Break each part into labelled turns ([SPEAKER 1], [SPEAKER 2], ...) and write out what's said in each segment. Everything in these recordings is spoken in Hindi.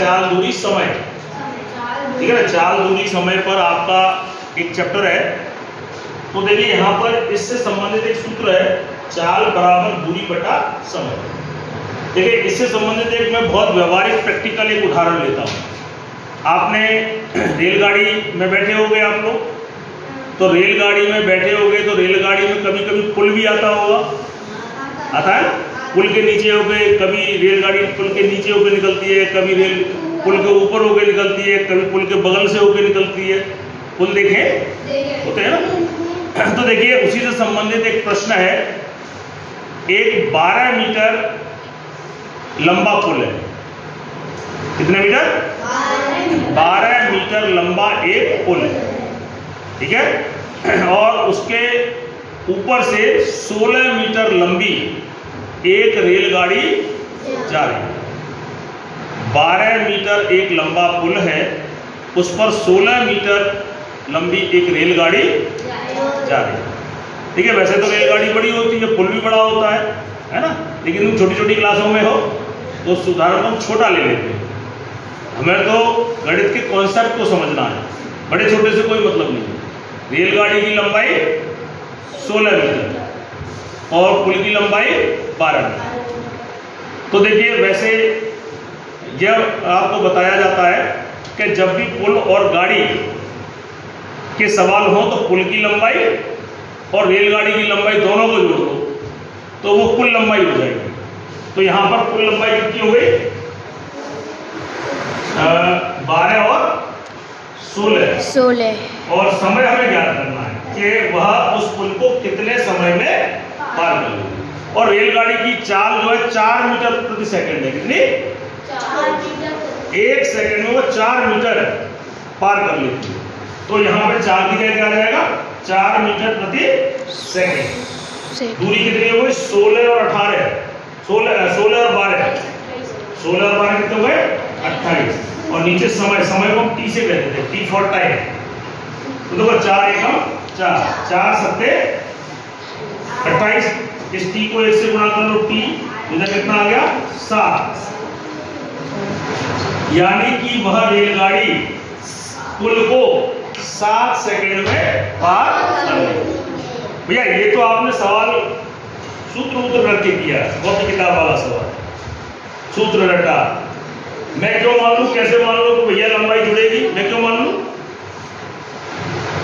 [SPEAKER 1] चाल दूरी समय, ठीक है ना। चाल दूरी समय पर आपका एक चैप्टर है। तो देखिए यहाँ पर इससे संबंधित एक सूत्र है, चाल बराबर दूरी बटा समय। देखिए इससे संबंधित एक मैं बहुत व्यवहारिक प्रैक्टिकल एक उदाहरण लेता हूँ। आपने रेलगाड़ी में बैठे होंगे आप लोग, तो रेलगाड़ी में बैठे होंगे तो रेलगाड़ी में कभी कभी पुल भी आता होगा, आता है। पुल के नीचे होके कभी रेलगाड़ी पुल के नीचे होके निकलती है, कभी रेल पुल के ऊपर होके निकलती है, कभी पुल के बगल से होके निकलती है। पुल देखे होते हैं ना। तो देखिए उसी से संबंधित एक प्रश्न है। एक 12 मीटर लंबा पुल है। कितने मीटर? 12 मीटर लंबा एक पुल है, ठीक है। और उसके ऊपर से 16 मीटर लंबी एक रेलगाड़ी जा रही है। 12 मीटर एक लंबा पुल है, उस पर 16 मीटर लंबी एक रेलगाड़ी जा रही है, ठीक है। वैसे तो रेलगाड़ी बड़ी होती है, पुल भी बड़ा होता है ना। लेकिन तुम छोटी छोटी क्लासों में हो तो उस उदाहरण को हम छोटा ले लेते हैं। हमें तो गणित के कॉन्सेप्ट को समझना है, बड़े छोटे से कोई मतलब नहीं। रेलगाड़ी की लंबाई 16 मीटर और पुल की लंबाई 12 मीटर। तो देखिए वैसे यह आपको बताया जाता है कि जब भी पुल और गाड़ी के सवाल हो तो पुल की लंबाई और रेलगाड़ी की लंबाई दोनों को जोड़ दो तो वो कुल लंबाई हो जाएगी। तो यहाँ पर कुल लंबाई कितनी हो गई? 12 और 16। और समय हमें ज्ञात करना है कि वह उस पुल को कितने समय में पार कर लेगी। और रेलगाड़ी की चाल जो है 4 मीटर प्रति सेकंड है। कितनी? 4 मीटर। 1 सेकंड में वो 4 मीटर पार कर लेती है। तो यहाँ पे चाल की जगह क्या आ जाएगा? 4 मीटर प्रति सेकंड। दूरी कितनी है? वो 16 और 18, 16 और 12, 16 और 12 कितने हुए? 28। और नीचे समय, समय को हम टी से कहते थे, टी फॉर टाइम। तो देखो 4 एकम 4, 4 सत्ते 28। इस टी को 1 से गुणा कर लो, टी इधर कितना आ गया? 7। यानी कि वह रेलगाड़ी पुल को 7 सेकंड में पार कर लेगी। भैया ये तो आपने सवाल सूत्र रख के किया है, कॉपी किताब वाला सवाल, सूत्र रटा। मैं क्यों मान लूं, कैसे मान लूं कि भैया लंबाई जुड़ेगी? मैं क्यों मान लूं?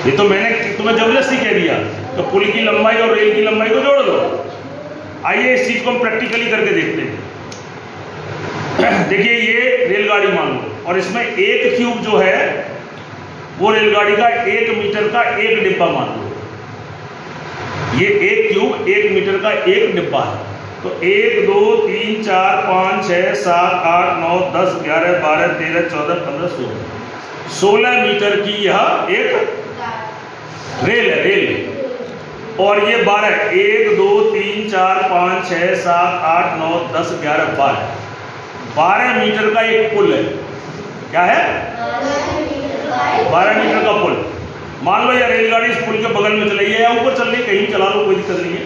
[SPEAKER 1] ये तो मैंने तुम्हें जबरदस्ती कह दिया तो पुल की लंबाई और रेल की लंबाई को जोड़ दो। आइए इस चीज को हम प्रैक्टिकली करके देखते हैं। देखिए ये रेलगाड़ी मान लो और इसमें एक क्यूब जो है वो रेलगाड़ी का 1 मीटर का एक डिब्बा मान लो। ये एक क्यूब 1 मीटर का एक डिब्बा है। तो 1 2 3 4 5 6 7 8 9 10 11 12 13 14 15 16 16 मीटर की यह एक रेल है, रेल। और ये 12, 1 2 3 4 5 6 7 8 9 10 11 12 मीटर का एक पुल है। क्या है? 12 मीटर का पुल। मान लो या रेलगाड़ी इस पुल के बगल में चल रही है या ऊपर चल रही है, कहीं चला लो, कोई दिक्कत नहीं है।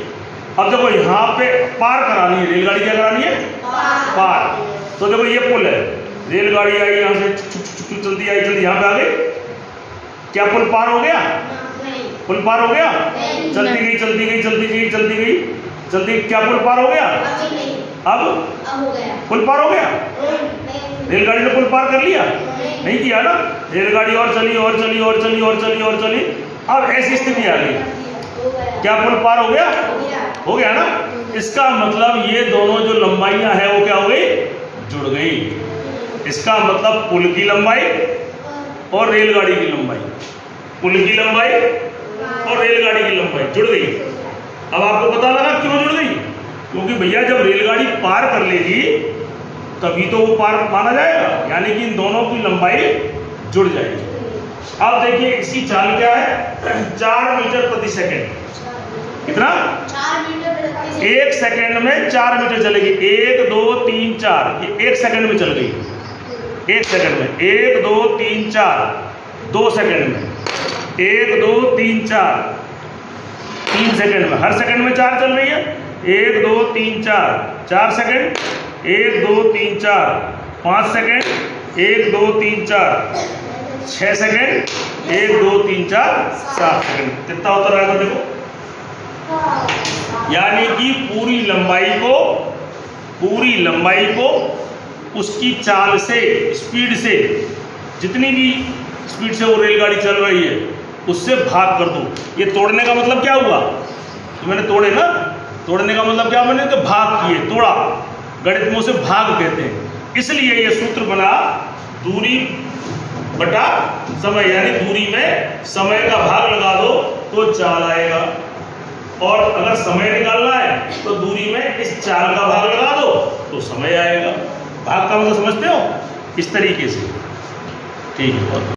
[SPEAKER 1] अब देखो यहाँ पे पार करानी है, रेलगाड़ी क्या करानी है? पार। तो देखो ये पुल है, रेलगाड़ी आई यहाँ से चलती आई, चलती यहाँ पे आ गई। क्या पुल पार हो गया? पुल पार हो गया? चलती गई चलती गई चलती गई चलती गई चलती, क्या पुल पार हो गया? अब हो गया। पुल पार हो गया? रेलगाड़ी ने पुल पार कर लिया? नहीं किया ना। रेलगाड़ी और चली और चली और चली और चली और चली, अब ऐसी स्थिति आ गई। क्या पुल पार हो गया? हो गया ना। इसका मतलब ये दोनों जो लंबाइयां हैं वो क्या हो गई? जुड़ गई। इसका मतलब पुल की लंबाई और रेलगाड़ी की लंबाई, पुल की लंबाई और रेलगाड़ी की लंबाई जुड़ गई। अब आपको पता लगा क्यों जुड़ गई? क्योंकि भैया जब रेलगाड़ी पार कर लेगी तभी तो वो पार माना जाएगा, यानी कि इन दोनों की लंबाई जुड़ जाएगी। अब देखिए इसकी चाल क्या है? 4 मीटर प्रति सेकंड। कितना? 4 मीटर। 1 सेकंड में 4 मीटर चलेगी। 1 2 3 4, ये 1 सेकंड में चल गई। 1 सेकंड में 1 2 3 4, 2 सेकंड में 1 2 3 4, 3 सेकंड में। हर सेकंड में 4 चल रही है। 1 2 3 4, 4 सेकंड। 1 2 3 4, 5 second, 1 2 3 4 6 second, 1 2 3 4 7 second. कितना उत्तर आएगा देखो, यानी कि पूरी लंबाई को उसकी चाल से, स्पीड से, जितनी भी स्पीड से वो रेलगाड़ी चल रही है उससे भाग कर दो। ये तोड़ने का मतलब क्या हुआ, तो मैंने तोड़े ना, तोड़ने का मतलब क्या, मैंने तो भाग किए, तोड़ा, गणित में उसे भाग कहते हैं। इसलिए ये सूत्र बना दूरी बटा समय, यानी दूरी में समय का भाग लगा दो तो चाल आएगा, और अगर समय निकालना है तो दूरी में इस चाल का भाग लगा दो तो समय आएगा। भाग का मतलब समझते हो, इस तरीके से। ठीक है।